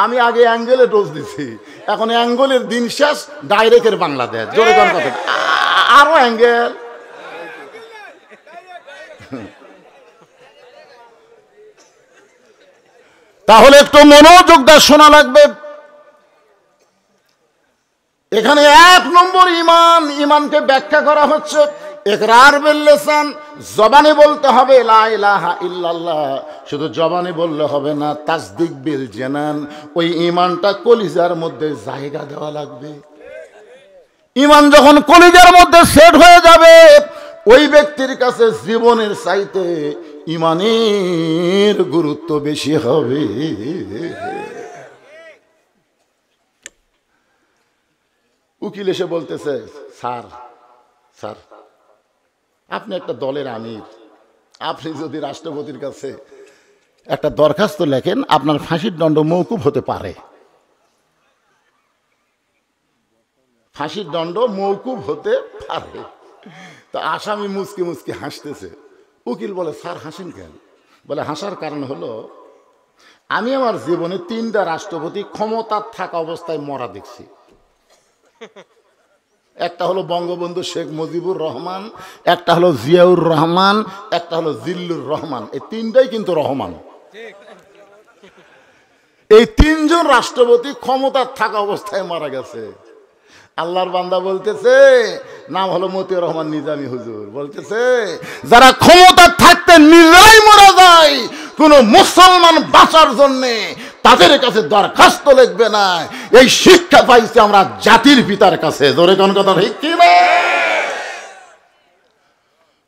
আমি আগে অ্যাঙ্গেলে ডোজ দিছি, এখন অ্যাঙ্গেলের দিন শেষ, ডাইরেক্টের বাংলাদেশ। জোরে কোন কথা, আরো অ্যাঙ্গেল। তাহলে একটু মনোযোগ দিয়ে শোনা লাগবে। এখানে 1 নম্বর ঈমান, ঈমানকে ব্যাখ্যা করা হচ্ছে ইকরার বিল লিসান, জবানে বলতে হবে লা ইলাহা ইল্লাল্লাহ, শুধু জবানে বললে হবে না, তাসদিক বিল জানান, ওই ঈমানটা কলিজার মধ্যে জায়গা দেওয়া লাগবে। ঈমান যখন কলিজার মধ্যে সেট হয়ে যাবে, ওই ব্যক্তির কাছে জীবনের চাইতে ঈমানের গুরুত্ব বেশি হবে। উকিল এসে বলতেছে, স্যার স্যার আপনি একটা দলের আমির, আপনি যদি রাষ্ট্রপতির কাছে একটা দরখাস্ত লেখেন আপনার ফাঁসির দণ্ড মওকুফ হতে পারে, ফাঁসির দণ্ড মওকুফ হতে পারে। তো আসামি মুচকি মুচকি হাসতেছে। উকিল বলে, স্যার হাসেন কেন? বলে, হাসার কারণ হলো আমি আমার জীবনে 3টা রাষ্ট্রপতি ক্ষমতার থাকা অবস্থায় মরা দেখছি। একটা হলো বঙ্গবন্ধু শেখ মুজিবুর রহমান, একটা হলো জিয়াউর রহমান, একটা হলো জিল্লুর রহমান। এই 3টাই কিন্তু রহমান। এই 3 জন রাষ্ট্রপতি ক্ষমতার থাকা অবস্থায় মারা গেছে। আল্লাহর বান্দা বলতেছে, নাম হলো মতিউর রহমান নিজামী হুজুর, বলতেছে যারা ক্ষমতা থাকতে নিজেরাই মারা যায়, কোন মুসলমান বাঁচার জন্য তাদের কাছে দরখাস্ত লিখবে না। এই শিক্ষা পাইছি আমরা জাতির পিতার কাছে। জোরে কোন কথা ঠিক কি না?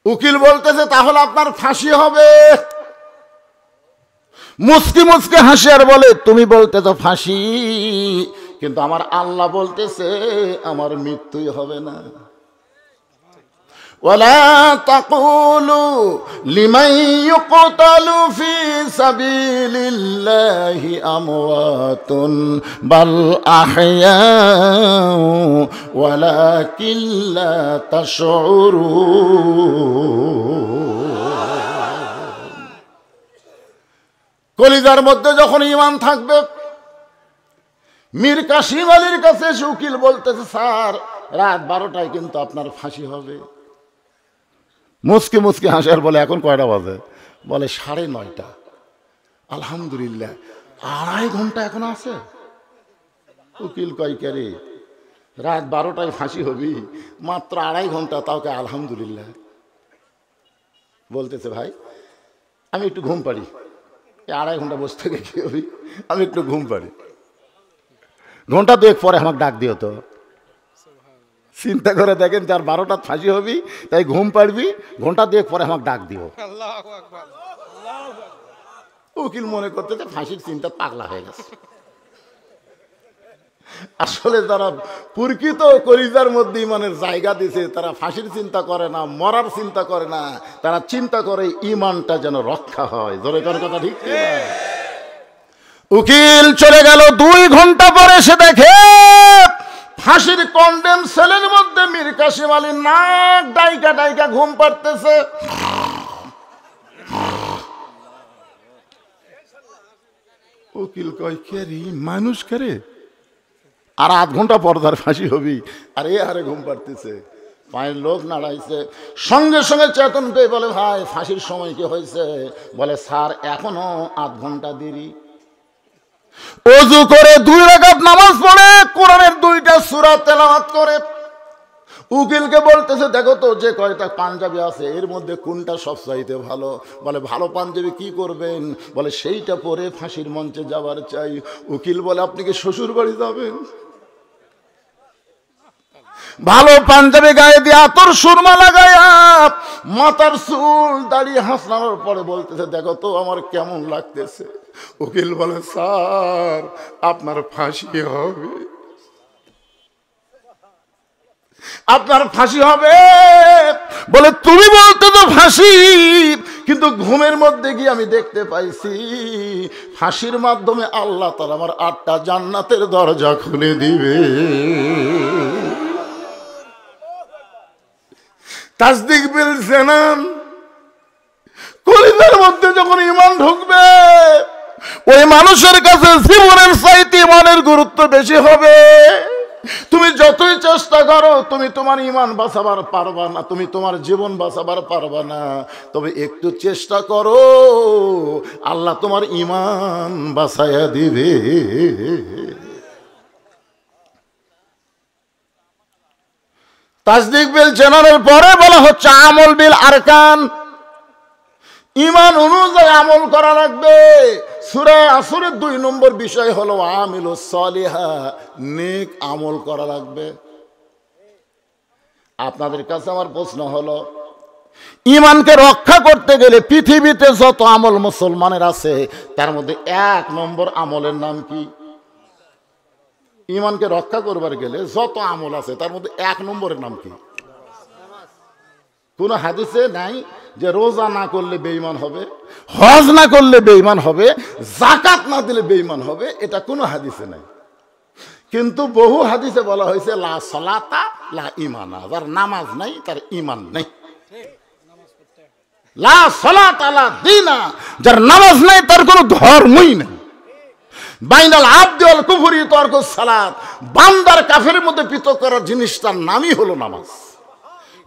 উকিল বলতেছে, তাহলে আপনার ফাঁসি হবে। মুচকি মুচকি হাসি আর বলে, তুমি বলতেছো ফাঁসি, কিন্তু আমার আল্লাহ বলতেছে আমার মৃত্যুই হবে না। ওয়ালা তাকুলু লিমান ইউকতালু ফি সাবিলিল্লাহি আমওয়াতুন বাল আহইয়াউ ওয়ালাকিন লা তাশউরুন। কলিজার মধ্যে যখন ঈমান থাকবে, মীর কাসিম আলীর কাছে উকিল বলতেছে, স্যার রাত 12টায় কিন্তু আপনার ফাঁসি হবে। মুচকি মুচকি হাসার বলে, এখন কয়টা বাজে? বলে 9:30। আলহামদুলিল্লাহ, 2.5 ঘন্টা এখন আছে। উকিল কয়, কে রে, রাত 12টায় ফাঁসি হবি, মাত্র 2.5 ঘন্টা, তাও কে আলহামদুলিল্লাহ? বলতেছে, ভাই আমি একটু ঘুম পাড়ি, 2.5 ঘন্টা বসে থেকে কি হবি, আমি একটু ঘুম পাড়ি, ঘন্টা 2 পরে আমাকে ডাক দিও তো। চিন্তা করে দেখেন, যার 12টা ফাঁসি হবি, তাই ঘুম পাড়বি, ঘন্টা 2 পরে আমাকে ডাক দিও। উকিল মনে করতে ফাঁসির চিন্তা পাগলা হয়ে গেছে। আসলে যারা প্রকৃত কলিজার মধ্যে ঈমানের জায়গা দিছে, তারা ফাঁসির চিন্তা করে না, মরার চিন্তা করে না, তারা চিন্তা করে ঈমানটা যেন রক্ষা হয়। জোরে কোন কথা ঠিক কি না? উকিল চলে গেল। 2 ঘন্টা পরে সে দেখে ফাঁসির কন্ডেম সেলের মধ্যে মীর কাসিম আলী নাক ডাইকা ডাইকা ঘুম পাড়তেছে। উকিল কয়, কে রে, মানুষ করে? আর 8 ঘন্টা পর তার ফাঁসি হবি, আর এ হারে ঘুম পাড়তেছে। পায়ের লোক নাড়াইছে, সঙ্গে সঙ্গে চেতন পেয়ে বলে, ভাই ফাঁসির সময় কি হয়েছে? বলে, স্যার এখনো 8 ঘন্টা দেরি। ওযু করে 2 রাকাত নামাজ পড়ে কোরআনের 2টা সূরা তেলাওয়াত করে উকিলকে বলতেছে, দেখো তো যে কয়টা পাঞ্জাবি আছে এর মধ্যে কোনটা সবচাইতে ভালো? বলে, ভালো পাঞ্জাবি কি করবেন? বলে, সেইটা পরে ফাঁসির মঞ্চে যাবার চাই। উকিল বলে, আপনি কি শ্বশুর বাড়ি যাবেন? ভালো পাঞ্জাবি গায়ে দিয়ে আতর সুরমা লাগায়া মাথার চুল দাড়ি হাসনানোর পরে বলতেছে, দেখো তো আমার কেমন লাগতেছে। উকিল বলে, স্যার আপনার ফাঁসি হবে, আপনার ফাঁসি হবে। বলে, তুমি বলতে তো ফাঁসি, কিন্তু ঘুমের মধ্যে গিয়ে আমি দেখতে পাইছি ফাঁসির মাধ্যমে আল্লাহ তাআলা আমার 8টা জান্নাতের দরজা খুলে দিবে। তাসদিক বিল জানান, কলিজার মধ্যে যখন ঈমান ঢুকবে, ওই মানুষের কাছে জীবনের চাইতে ইমানের গুরুত্ব বেশি হবে। তুমি যতই চেষ্টা করো তুমি তোমার ইমান বাঁচাবার পারবা না, তুমি তোমার জীবন বাঁচাবার পারবা না। তবে একটু চেষ্টা করো, আল্লাহ তোমার ইমান বাঁচাইয়া দিবে। তাসদিক বিল জানানোর পরে বলা হচ্ছে আমল বিল আরকান, ইমান অনুযায়ী আমল করা লাগবে। সূরা আসরের 2 নম্বর বিষয় হলো আমিলুস সালিহা, নেক আমল করা লাগবে। আপনাদের কাছে আমার প্রশ্ন হলো, ইমানকে রক্ষা করতে গেলে পৃথিবীতে যত আমল মুসলমানের আছে তার মধ্যে 1 নম্বর আমলের নাম কি? ইমানকে রক্ষা করবার গেলে যত আমল আছে তার মধ্যে 1 নম্বরের নাম কি? কোন হাদিসে নাই যে রোজা না করলে বেঈমান হবে, হজ না করলে বেঈমান হবে, যাকাত না দিলে বেঈমান হবে, এটা কোনো হাদিসে নাই। কিন্তু বহু হাদিসে বলা হয়েছে লা সালাতা লা ঈমানা, যার নামাজ নাই তার ঈমান নাই। লা সালাতা লা দীনা, যার নামাজ নাই তার কোনো ধর্মই নেই। বাইনাল আবদি ওয়াল কুফরি তারকুস সালাত, বান্দার কাফেরের মধ্যে পৃথক করার জিনিসটার নামই হলো নামাজ।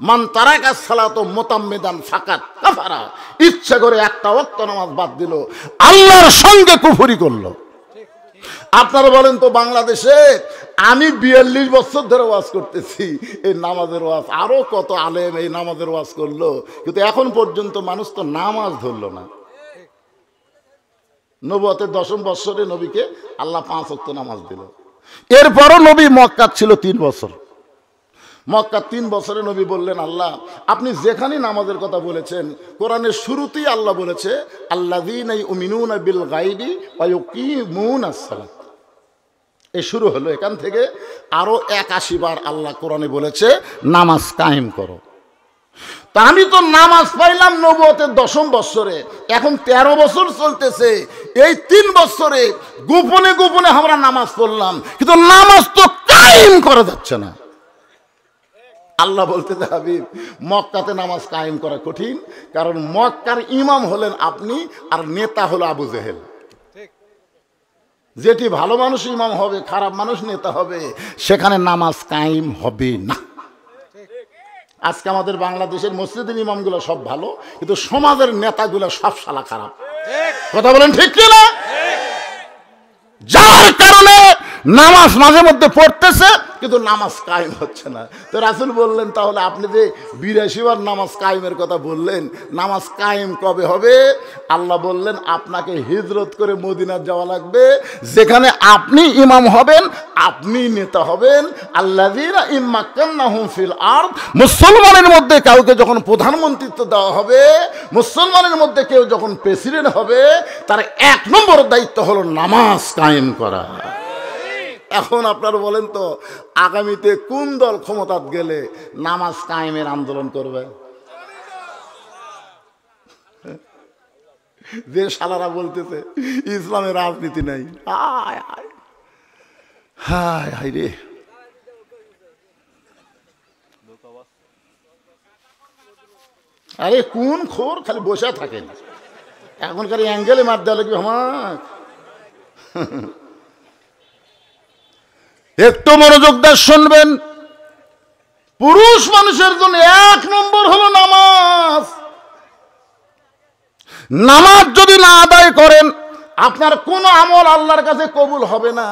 মান তারাকা সালাত মুতাম্মিদান ফাকাত কাফারা, ইচ্ছা করে একটা ওয়াক্ত নামাজ বাদ দিল, আল্লাহর সঙ্গে কুফরি করলো। আপনারা বলেন তো, বাংলাদেশে আমি 42 বছর ধরে ওয়াজ করতেছি, এই নামাজের ওয়াজ, আরো কত আলেম এই নামাজের ওয়াজ করলো, কিন্তু এখন পর্যন্ত মানুষ তো নামাজ ধরলো না। নবুয়তের 10ম বৎসরে নবীকে আল্লাহ 5 ওয়াক্ত নামাজ দিল। এরপরও নবী মক্কা ছিল 3 বছর। মক্কা 3 বছরে নবী বললেন, আল্লাহ আপনি যেখানে নামাজের কথা বলেছেন, কোরআনের শুরুতেই আল্লাহ বলেছে আল্লাযীনা ইউমিনুনা বিল গায়বি ওয়া ইউকিমুনাস সালাত। এই শুরু হলো, এখান থেকে আরো 81 বার আল্লাহ কোরআনে বলেছে নামাজ কায়েম করো। তা আমি তো নামাজ পাইলাম নবুয়তের 10ম বৎসরে, এখন 13 বছর চলতেছে। এই 3 বছরে গোপনে গোপনে আমরা নামাজ পড়লাম, কিন্তু নামাজ তো কায়েম করা যাচ্ছে না। আল্লাহ বলতে হাবিব, মক্কাতে নামাজ কায়েম করা কঠিন, কারণ মক্কার ইমাম হলেন আপনি, আর নেতা হলো আবু জেহেল। যেটি ভালো মানুষ ইমাম হবে, খারাপ মানুষ নেতা হবে, সেখানে নামাজ কায়েম হবে না। আজকে আমাদের বাংলাদেশের মসজিদের ইমামগুলো সব ভালো, কিন্তু সমাজের নেতাগুলো সব শালা খারাপ। কথা বলেন ঠিক কি না? যার কারণে নামাজ মাঝে মধ্যে পড়তেছে কিন্তু নামাজ কায়েম হচ্ছে না। তো রাসূল বললেন, তাহলে আপনি যে 82 বার নামাজ কায়েমের কথা বললেন, নামাজ কায়েম কবে হবে? আল্লাহ বললেন, আপনাকে হিজরত করে মদিনা যাওয়া লাগবে, যেখানে আপনি ইমাম হবেন, আপনি নেতা হবেন। আল্লাযীনা ইম্মাক্কান্নাহুম ফিল আরদ, মুসলমানের মধ্যে কাউকে যখন প্রধানমন্ত্রিত্ব দেওয়া হবে, মুসলমানের মধ্যে কেউ যখন প্রেসিডেন্ট হবে, তার 1 নম্বর দায়িত্ব হলো নামাজ কায়েম করা। এখন আপনারা বলেন তো, আগামীতে কোন দল ক্ষমতাত গেলে নামাজ কায়েমের আন্দোলন করবে? যে শালারা বলতেছে ইসলামের রাজনীতি নাই, হায় হায় হায় হায় রে। আরে কোন খোর খালি বসে থাকেন, এখনকার অ্যাঙ্গেলে মার দেওয়া লাগবে আমার। একটু মনোযোগ দিয়ে শুনবেন, পুরুষ মানুষের জন্য 1 নম্বর হলো নামাজ। নামাজ যদি না আদায় করেন, আপনার কোনো আমল আল্লাহর কাছে কবুল হবে না,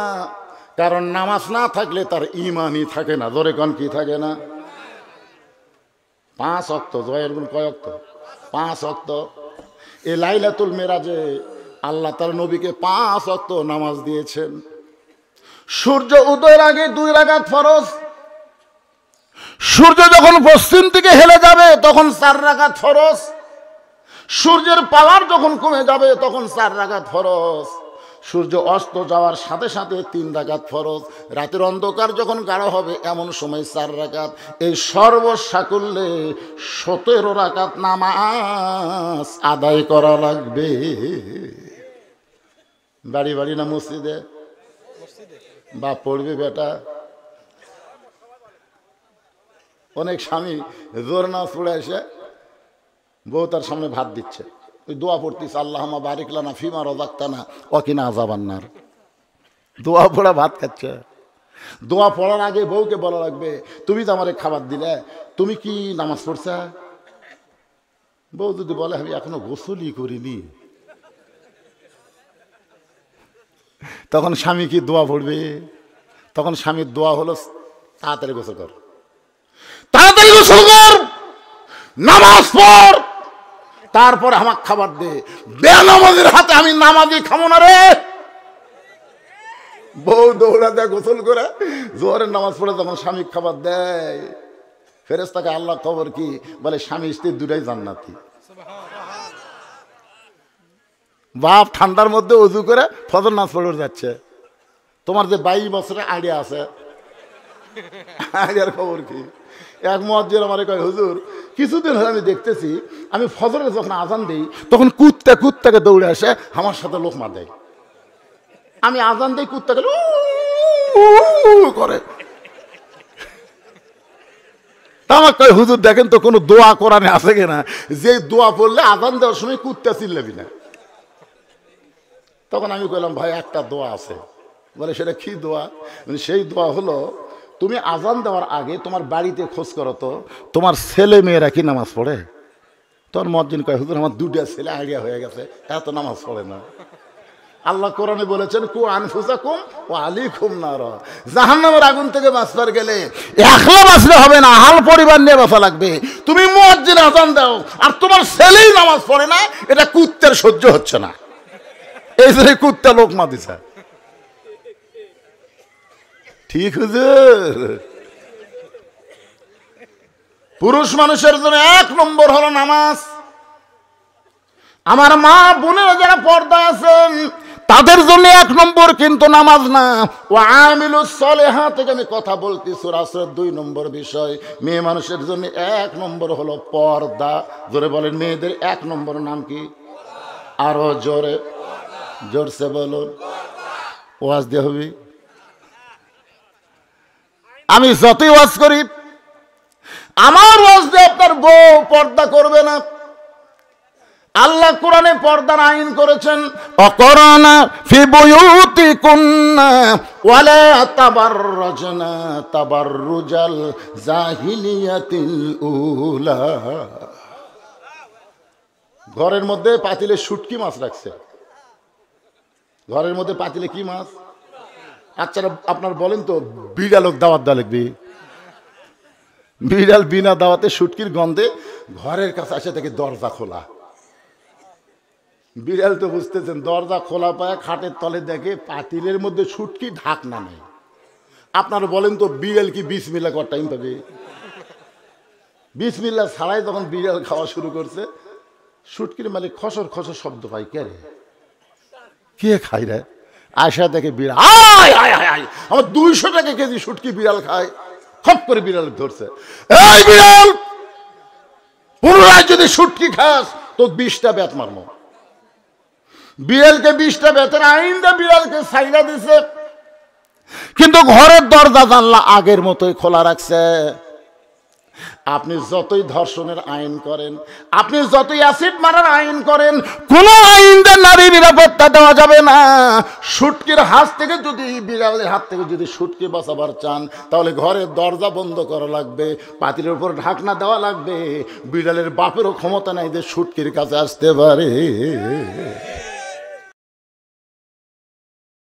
কারণ নামাজ না থাকলে তার ঈমানই থাকে না। ধরে কোন কি থাকে না? 5 ওয়াক্ত। জয়ের গুণ কয় ওয়াক্ত? 5 ওয়াক্ত। এই লাইলাতুল মেরাজে আল্লাহ তার নবীকে 5 ওয়াক্ত নামাজ দিয়েছেন। সূর্য উদয়ের আগে 2 রাকাত ফরজ, সূর্য যখন পশ্চিম দিকে হেলে যাবে তখন 4 রাকাত ফরজ, সূর্যের পাওয়ার যখন কমে যাবে তখন 4 রাকাত ফরজ, সূর্য অস্ত যাওয়ার সাথে সাথে 3 রাকাত ফরজ, রাতের অন্ধকার যখন গাঢ় হবে এমন সময় 4 রাকাত। এই সর্বসাকুল্যে 17 রাকাত নামাজ আদায় করা লাগবে। বাড়ি বাড়ি না মসজিদে? বা পড়বে বেটা। অনেক স্বামী জোর নামাজ পড়ে এসে বউ তার সামনে ভাত দিচ্ছে, ওই দোয়া পড়তিস, আল্লাহুম্মা বারিক লানা ফিমা রাযাকতানা ওয়া কিনা আযাবান্নার। দোয়া পড়া ভাত খাচ্ছে। দোয়া পড়ার আগে বউকে বলা লাগবে, তুমি তো আমারে খাবার দিলে, তুমি কি নামাজ পড়ছা? বউ যদি বলে আমি এখনো গোসলই করিনি, তখন স্বামী কি দোয়া পড়বে? তখন স্বামীর দোয়া হলো তাড়াতাড়ি গোসল কর, তাড়াতাড়ি গোসল কর, নামাজ পড়, তারপরে আমার খাবার দে। বেনামাজের হাতে আমি নামাজই খাবো না রে। বউ দৌড়া দেয় গোসল করে, জোহরের নামাজ পড়ে যখন স্বামী খাবার দেয়, ফেরেশতাকে আল্লাহ খবর কি বলে, স্বামী স্ত্রী দুটাই জান্নাতি। বাপ ঠান্ডার মধ্যে উজু করে ফজর নামাজ পড়ে যাচ্ছে, তোমার যে 22 বছরের আইডিয়া আছে, আইডিয়ার খবর কি? এক মুয়াজ্জিন আমারে কয়, হুজুর কিছুদিন হলে আমি দেখতেছি, আমি ফজরে যখন আজান দিই তখন কুত্তাকে দৌড়ে আসে আমার সাথে লোকমা দেয়। আমি আজান দিই, কুত্তাকে করে। আমার কয়, হুজুর দেখেন তো কোনো দোয়া কোরআনে আছে কিনা যে দোয়া পড়লে আজান দেওয়ার সময় কুত্তা চিল্লাবি না। তখন আমি কইলাম, ভাই একটা দোয়া আছে। বলে সেটা কি দোয়া? মানে সেই দোয়া হলো, তুমি আজান দেওয়ার আগে তোমার বাড়িতে খোঁজ করো তো তোমার ছেলে মেয়েরা কি নামাজ পড়ে। তোর মুয়াজ্জিন কয়, হুজুর আমার 2টা ছেলে আইডিয়া হয়ে গেছে, এত নামাজ পড়ে না। আল্লাহ কোরআনে বলেছেন, কু আনফুসাকুম ওয়া আলাইকুম নার, জাহান্নামের আগুন থেকে বাঁচবার গেলে একলা বাঁচলে হবে না, আহল পরিবার নিয়ে বাঁচা লাগবে। তুমি মুয়াজ্জিন আজান দাও আর তোমার ছেলেই নামাজ পড়ে না, এটা কুত্তার সহ্য হচ্ছে না, এই জন্য কুত্তা লোকমা দিছে। ঠিক হুজুর? পুরুষ মানুষের জন্য 1 নম্বর হলো নামাজ। আমার মা বোনেরা যারা পর্দা আছেন তাদের জন্য 1 নম্বর কিন্তু নামাজ না। ওয়া আমিলুস সলিহাত থেকে আমি কথা বলছি, সূরা আসরের 2 নম্বর বিষয়। মেয়ে মানুষের জন্য 1 নম্বর হলো পর্দা। জোরে বলেন, মেয়েদের 1 নম্বর নাম কি? আরো জোরে, জোরসে বলুন। ওয়াজ দিয়ে হবে। আমি যতই ওয়াজ করি, আমার ওয়াজ দিয়ে আপনার বউ পর্দা করবে না। আল্লাহ কোরআনে পর্দার আইন করেছেন, অকরানা ফি বুয়ুতিকুন্না ওয়ালা তাবাররাজনা তাবাররুজাল জাহিলিয়াতিল উলা। ঘরের মধ্যে পাতিলে শুটকি মাছ রাখছে। ঘরের মধ্যে পাতিলে কি মাছ? আচ্ছা আপনার বলেন তো, বিড়ালক দাওয়াত দেওয়া লাগবে? বিড়াল বিনা দাওয়াতে শুটকির গন্ধে ঘরের কাছে আসে থেকে দরজা খোলা। বিড়াল তো বুঝতেছেন, দরজা খোলা পায় খাটের তলে দেখে পাতিলের মধ্যে শুটকি, ঢাকনা নেই। আপনারা বলেন তো, বিড়াল কি বিসমিল্লাহ করার টাইম পাবে? বিসমিল্লাহ ছাড়াই যখন বিড়াল খাওয়া শুরু করছে, শুটকির মালিক খসর খসর শব্দ পাই, কে রে, কে খাই রে? আয়সা দেখে বিড়াল, আমার 200 টাকা কেজি শুটকি বিড়াল খায়। খপ করে বিড়াল ধরছে, এই বিড়াল, পুনরায় যদি শুটকি খাস তো 20টা বেত মারমো। বিড়ালকে 20টা বেতের আইন দিয়ে বিড়ালকে ছাইরা দিছে, কিন্তু ঘরের দরজা জানলা আগের মতোই খোলা রাখছে। আপনি যতই ধর্ষণের আইন করেন, আপনি যতই অ্যাসিড মারার আইন করেন, কোন আইন দিয়ে নারী নিরাপত্তা দেওয়া যাবে না। শুটকির হাত থেকে যদি, বিড়ালের হাত থেকে যদি শুটকি বাঁচাবার চান, তাহলে ঘরের দরজা বন্ধ করা লাগবে, পাতিলের উপর ঢাকনা দেওয়া লাগবে। বিড়ালের বাপেরও ক্ষমতা নাই যে শুটকির কাছে আসতে পারে।